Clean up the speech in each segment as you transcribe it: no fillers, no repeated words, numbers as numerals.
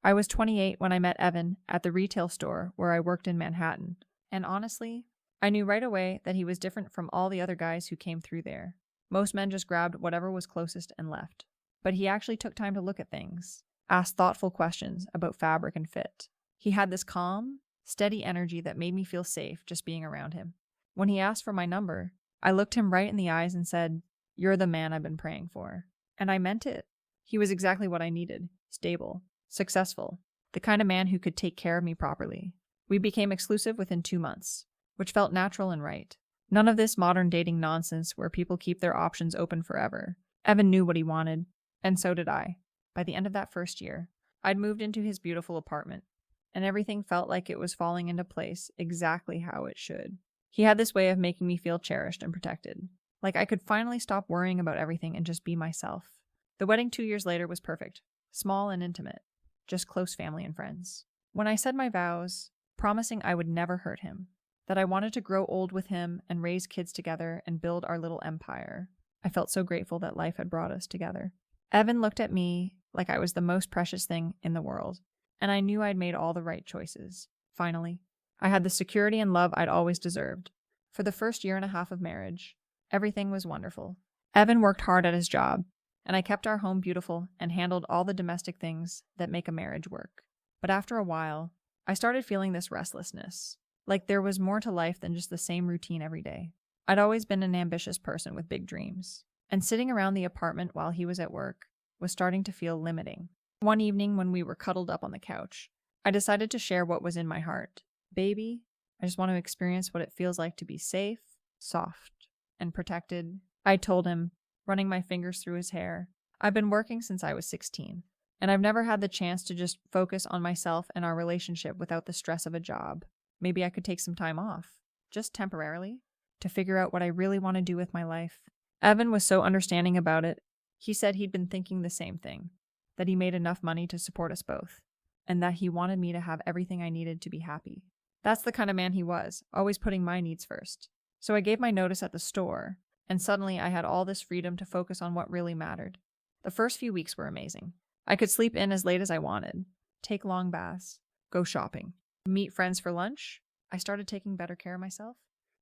I was 28 when I met Evan at the retail store where I worked in Manhattan, and honestly, I knew right away that he was different from all the other guys who came through there. Most men just grabbed whatever was closest and left. But he actually took time to look at things, asked thoughtful questions about fabric and fit. He had this calm, steady energy that made me feel safe just being around him. When he asked for my number, I looked him right in the eyes and said, "You're the man I've been praying for." And I meant it. He was exactly what I needed: stable, successful, the kind of man who could take care of me properly. We became exclusive within 2 months, which felt natural and right. None of this modern dating nonsense where people keep their options open forever. Evan knew what he wanted, and so did I. By the end of that first year, I'd moved into his beautiful apartment, and everything felt like it was falling into place exactly how it should. He had this way of making me feel cherished and protected, like I could finally stop worrying about everything and just be myself. The wedding 2 years later was perfect, small and intimate, just close family and friends. When I said my vows, promising I would never hurt him, that I wanted to grow old with him and raise kids together and build our little empire, I felt so grateful that life had brought us together. Evan looked at me like I was the most precious thing in the world, and I knew I'd made all the right choices. Finally, I had the security and love I'd always deserved. For the first year and a half of marriage, everything was wonderful. Evan worked hard at his job, and I kept our home beautiful and handled all the domestic things that make a marriage work. But after a while, I started feeling this restlessness, like there was more to life than just the same routine every day. I'd always been an ambitious person with big dreams, and sitting around the apartment while he was at work was starting to feel limiting. One evening when we were cuddled up on the couch, I decided to share what was in my heart. "Baby, I just want to experience what it feels like to be safe, soft, and protected," I told him, running my fingers through his hair. "I've been working since I was 16, and I've never had the chance to just focus on myself and our relationship without the stress of a job. Maybe I could take some time off, just temporarily, to figure out what I really want to do with my life." Evan was so understanding about it. He said he'd been thinking the same thing, that he made enough money to support us both, and that he wanted me to have everything I needed to be happy. That's the kind of man he was, always putting my needs first. So I gave my notice at the store, and suddenly I had all this freedom to focus on what really mattered. The first few weeks were amazing. I could sleep in as late as I wanted, take long baths, go shopping, meet friends for lunch. I started taking better care of myself,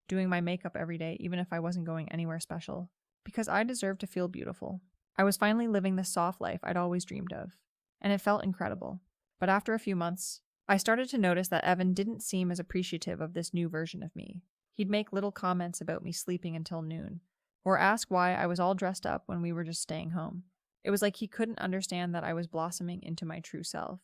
doing my makeup every day even if I wasn't going anywhere special, because I deserved to feel beautiful. I was finally living the soft life I'd always dreamed of, and it felt incredible. But after a few months, I started to notice that Evan didn't seem as appreciative of this new version of me. He'd make little comments about me sleeping until noon, or ask why I was all dressed up when we were just staying home. It was like he couldn't understand that I was blossoming into my true self.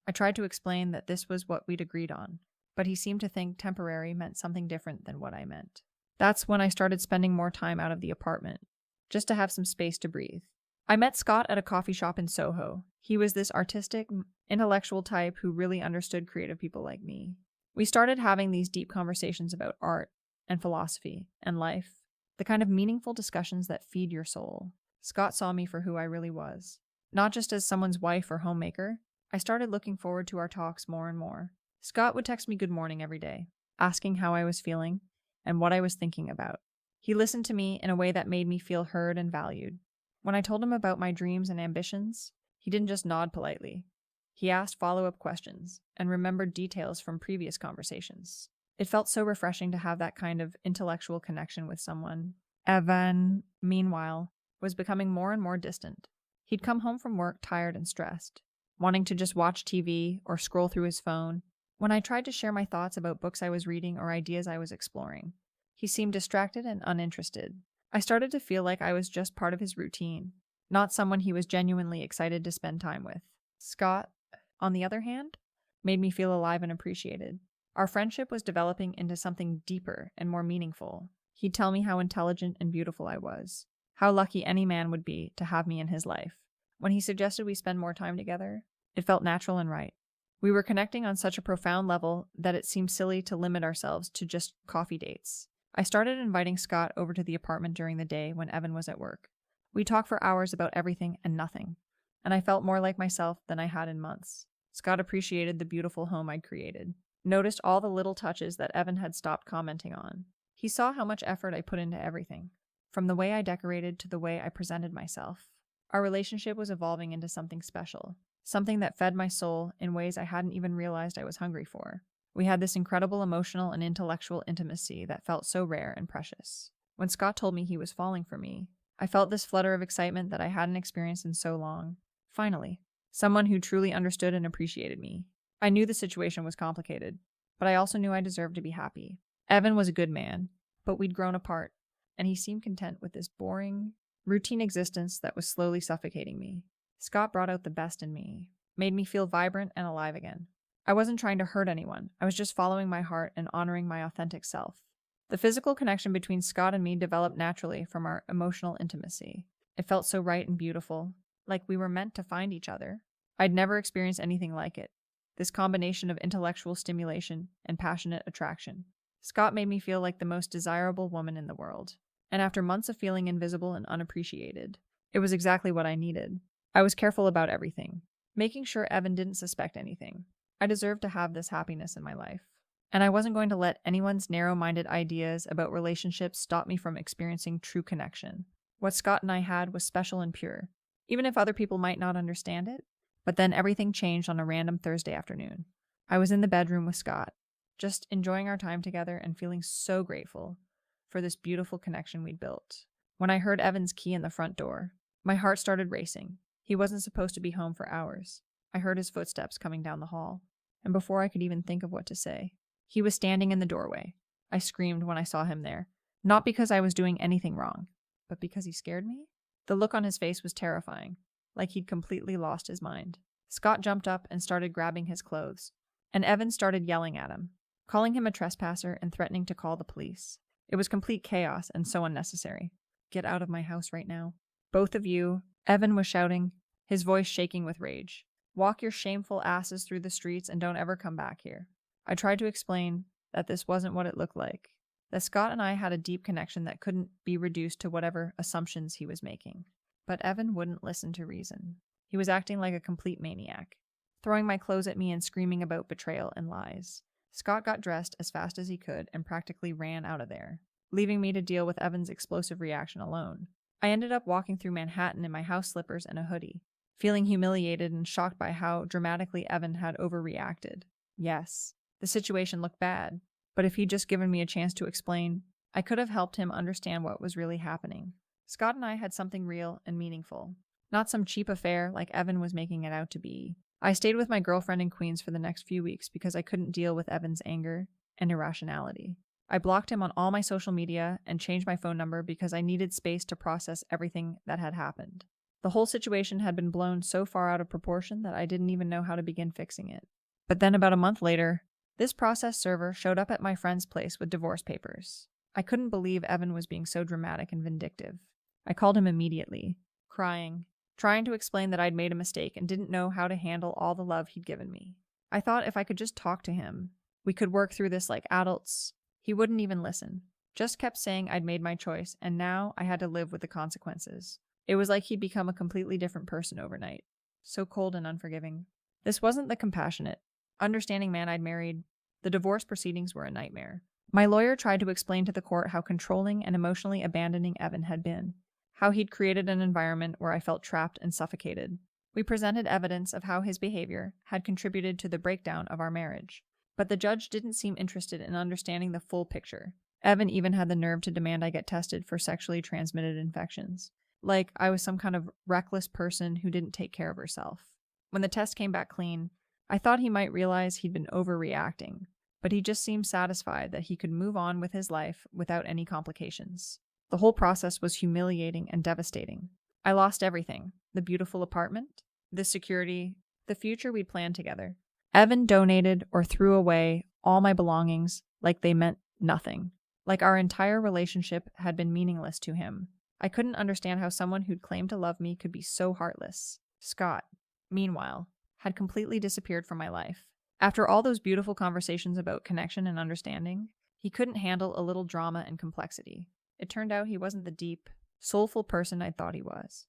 I tried to explain that this was what we'd agreed on, but he seemed to think temporary meant something different than what I meant. That's when I started spending more time out of the apartment, just to have some space to breathe. I met Scott at a coffee shop in Soho. He was this artistic, intellectual type who really understood creative people like me. We started having these deep conversations about art and philosophy and life, the kind of meaningful discussions that feed your soul. Scott saw me for who I really was, not just as someone's wife or homemaker. I started looking forward to our talks more and more. Scott would text me good morning every day, asking how I was feeling and what I was thinking about. He listened to me in a way that made me feel heard and valued. When I told him about my dreams and ambitions, he didn't just nod politely. He asked follow-up questions and remembered details from previous conversations. It felt so refreshing to have that kind of intellectual connection with someone. Evan, meanwhile, was becoming more and more distant. He'd come home from work tired and stressed, wanting to just watch TV or scroll through his phone. When I tried to share my thoughts about books I was reading or ideas I was exploring, he seemed distracted and uninterested. I started to feel like I was just part of his routine, not someone he was genuinely excited to spend time with. Scott, on the other hand, made me feel alive and appreciated. Our friendship was developing into something deeper and more meaningful. He'd tell me how intelligent and beautiful I was, how lucky any man would be to have me in his life. When he suggested we spend more time together, it felt natural and right. We were connecting on such a profound level that it seemed silly to limit ourselves to just coffee dates. I started inviting Scott over to the apartment during the day when Evan was at work. We talked for hours about everything and nothing, and I felt more like myself than I had in months. Scott appreciated the beautiful home I'd created, noticed all the little touches that Evan had stopped commenting on. He saw how much effort I put into everything, from the way I decorated to the way I presented myself. Our relationship was evolving into something special, something that fed my soul in ways I hadn't even realized I was hungry for. We had this incredible emotional and intellectual intimacy that felt so rare and precious. When Scott told me he was falling for me, I felt this flutter of excitement that I hadn't experienced in so long. Finally, someone who truly understood and appreciated me. I knew the situation was complicated, but I also knew I deserved to be happy. Evan was a good man, but we'd grown apart, and he seemed content with this boring, routine existence that was slowly suffocating me. Scott brought out the best in me, made me feel vibrant and alive again. I wasn't trying to hurt anyone. I was just following my heart and honoring my authentic self. The physical connection between Scott and me developed naturally from our emotional intimacy. It felt so right and beautiful, like we were meant to find each other. I'd never experienced anything like it. This combination of intellectual stimulation and passionate attraction. Scott made me feel like the most desirable woman in the world. And after months of feeling invisible and unappreciated, it was exactly what I needed. I was careful about everything, making sure Evan didn't suspect anything. I deserved to have this happiness in my life. And I wasn't going to let anyone's narrow-minded ideas about relationships stop me from experiencing true connection. What Scott and I had was special and pure, even if other people might not understand it. But then everything changed on a random Thursday afternoon. I was in the bedroom with Scott, just enjoying our time together and feeling so grateful for this beautiful connection we'd built. When I heard Evan's key in the front door, my heart started racing. He wasn't supposed to be home for hours. I heard his footsteps coming down the hall, and before I could even think of what to say, he was standing in the doorway. I screamed when I saw him there, not because I was doing anything wrong, but because he scared me. The look on his face was terrifying, like he'd completely lost his mind. Scott jumped up and started grabbing his clothes, and Evan started yelling at him, calling him a trespasser and threatening to call the police. It was complete chaos and so unnecessary. "Get out of my house right now. Both of you," Evan was shouting, his voice shaking with rage. "Walk your shameful asses through the streets and don't ever come back here." I tried to explain that this wasn't what it looked like, that Scott and I had a deep connection that couldn't be reduced to whatever assumptions he was making. But Evan wouldn't listen to reason. He was acting like a complete maniac, throwing my clothes at me and screaming about betrayal and lies. Scott got dressed as fast as he could and practically ran out of there, leaving me to deal with Evan's explosive reaction alone. I ended up walking through Manhattan in my house slippers and a hoodie, feeling humiliated and shocked by how dramatically Evan had overreacted. Yes, the situation looked bad, but if he'd just given me a chance to explain, I could have helped him understand what was really happening. Scott and I had something real and meaningful, not some cheap affair like Evan was making it out to be. I stayed with my girlfriend in Queens for the next few weeks because I couldn't deal with Evan's anger and irrationality. I blocked him on all my social media and changed my phone number because I needed space to process everything that had happened. The whole situation had been blown so far out of proportion that I didn't even know how to begin fixing it. But then about a month later, this process server showed up at my friend's place with divorce papers. I couldn't believe Evan was being so dramatic and vindictive. I called him immediately, crying, trying to explain that I'd made a mistake and didn't know how to handle all the love he'd given me. I thought if I could just talk to him, we could work through this like adults. He wouldn't even listen, just kept saying I'd made my choice and now I had to live with the consequences. It was like he'd become a completely different person overnight, so cold and unforgiving. This wasn't the compassionate, understanding man I'd married. The divorce proceedings were a nightmare. My lawyer tried to explain to the court how controlling and emotionally abandoning Evan had been, how he'd created an environment where I felt trapped and suffocated. We presented evidence of how his behavior had contributed to the breakdown of our marriage. But the judge didn't seem interested in understanding the full picture. Evan even had the nerve to demand I get tested for sexually transmitted infections, like I was some kind of reckless person who didn't take care of herself. When the test came back clean, I thought he might realize he'd been overreacting, but he just seemed satisfied that he could move on with his life without any complications. The whole process was humiliating and devastating. I lost everything: the beautiful apartment, the security, the future we'd planned together. Evan donated or threw away all my belongings like they meant nothing, like our entire relationship had been meaningless to him. I couldn't understand how someone who'd claimed to love me could be so heartless. Scott, meanwhile, had completely disappeared from my life. After all those beautiful conversations about connection and understanding, he couldn't handle a little drama and complexity. It turned out he wasn't the deep, soulful person I thought he was.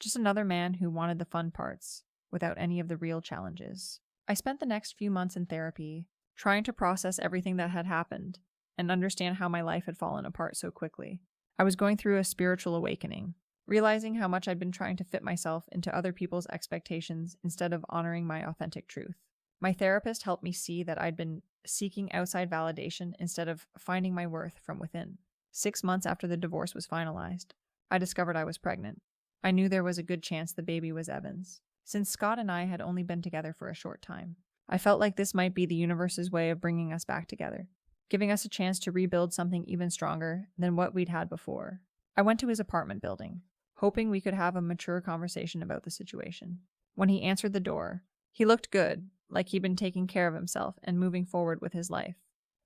Just another man who wanted the fun parts, without any of the real challenges. I spent the next few months in therapy, trying to process everything that had happened, and understand how my life had fallen apart so quickly. I was going through a spiritual awakening, realizing how much I'd been trying to fit myself into other people's expectations instead of honoring my authentic truth. My therapist helped me see that I'd been seeking outside validation instead of finding my worth from within. 6 months after the divorce was finalized, I discovered I was pregnant. I knew there was a good chance the baby was Evan's, since Scott and I had only been together for a short time. I felt like this might be the universe's way of bringing us back together, giving us a chance to rebuild something even stronger than what we'd had before. I went to his apartment building, hoping we could have a mature conversation about the situation. When he answered the door, he looked good, like he'd been taking care of himself and moving forward with his life,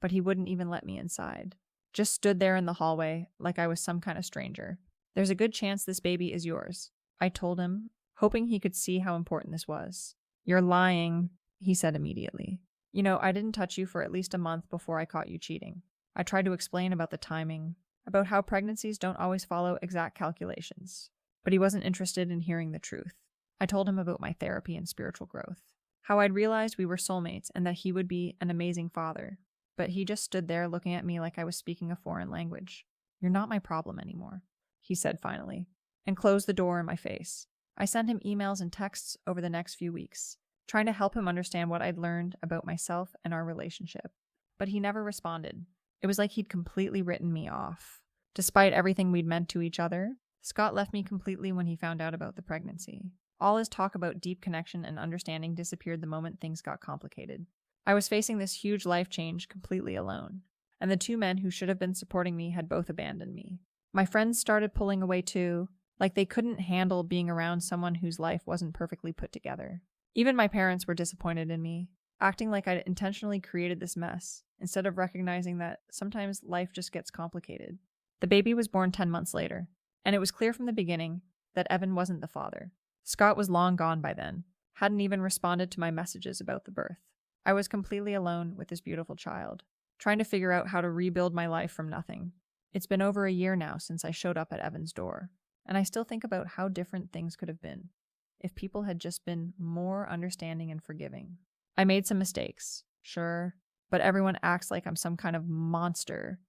but he wouldn't even let me inside. Just stood there in the hallway like I was some kind of stranger. "There's a good chance this baby is yours," I told him, hoping he could see how important this was. "You're lying," he said immediately. I didn't touch you for at least a month before I caught you cheating." I tried to explain about the timing, about how pregnancies don't always follow exact calculations, but he wasn't interested in hearing the truth. I told him about my therapy and spiritual growth, how I'd realized we were soulmates and that he would be an amazing father, but he just stood there looking at me like I was speaking a foreign language. "You're not my problem anymore," he said finally, and closed the door in my face. I sent him emails and texts over the next few weeks, trying to help him understand what I'd learned about myself and our relationship, but he never responded. It was like he'd completely written me off. Despite everything we'd meant to each other, Scott left me completely when he found out about the pregnancy. All his talk about deep connection and understanding disappeared the moment things got complicated. I was facing this huge life change completely alone, and the 2 men who should have been supporting me had both abandoned me. My friends started pulling away too, like they couldn't handle being around someone whose life wasn't perfectly put together. Even my parents were disappointed in me, acting like I'd intentionally created this mess, instead of recognizing that sometimes life just gets complicated. The baby was born 10 months later, and it was clear from the beginning that Evan wasn't the father. Scott was long gone by then, hadn't even responded to my messages about the birth. I was completely alone with this beautiful child, trying to figure out how to rebuild my life from nothing. It's been over a year now since I showed up at Evan's door, and I still think about how different things could have been if people had just been more understanding and forgiving. I made some mistakes, sure, but everyone acts like I'm some kind of monster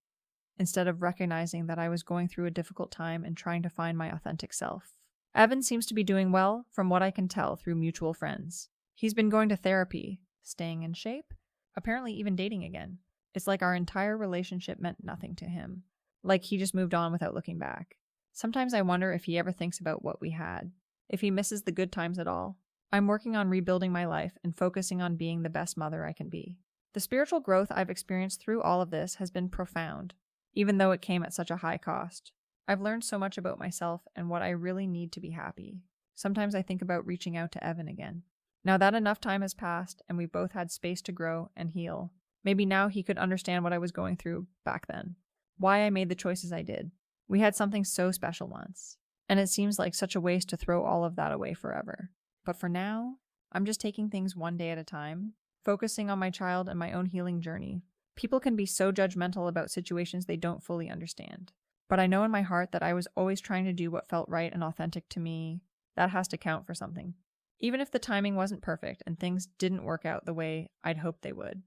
instead of recognizing that I was going through a difficult time and trying to find my authentic self. Evan seems to be doing well from what I can tell through mutual friends. He's been going to therapy, staying in shape, apparently even dating again. It's like our entire relationship meant nothing to him, like he just moved on without looking back. Sometimes I wonder if he ever thinks about what we had, if he misses the good times at all. I'm working on rebuilding my life and focusing on being the best mother I can be. The spiritual growth I've experienced through all of this has been profound, even though it came at such a high cost. I've learned so much about myself and what I really need to be happy. Sometimes I think about reaching out to Evan again. Now that enough time has passed and we've both had space to grow and heal, maybe now he could understand what I was going through back then, why I made the choices I did. We had something so special once, and it seems like such a waste to throw all of that away forever. But for now, I'm just taking things one day at a time, focusing on my child and my own healing journey. People can be so judgmental about situations they don't fully understand. But I know in my heart that I was always trying to do what felt right and authentic to me. That has to count for something. Even if the timing wasn't perfect and things didn't work out the way I'd hoped they would.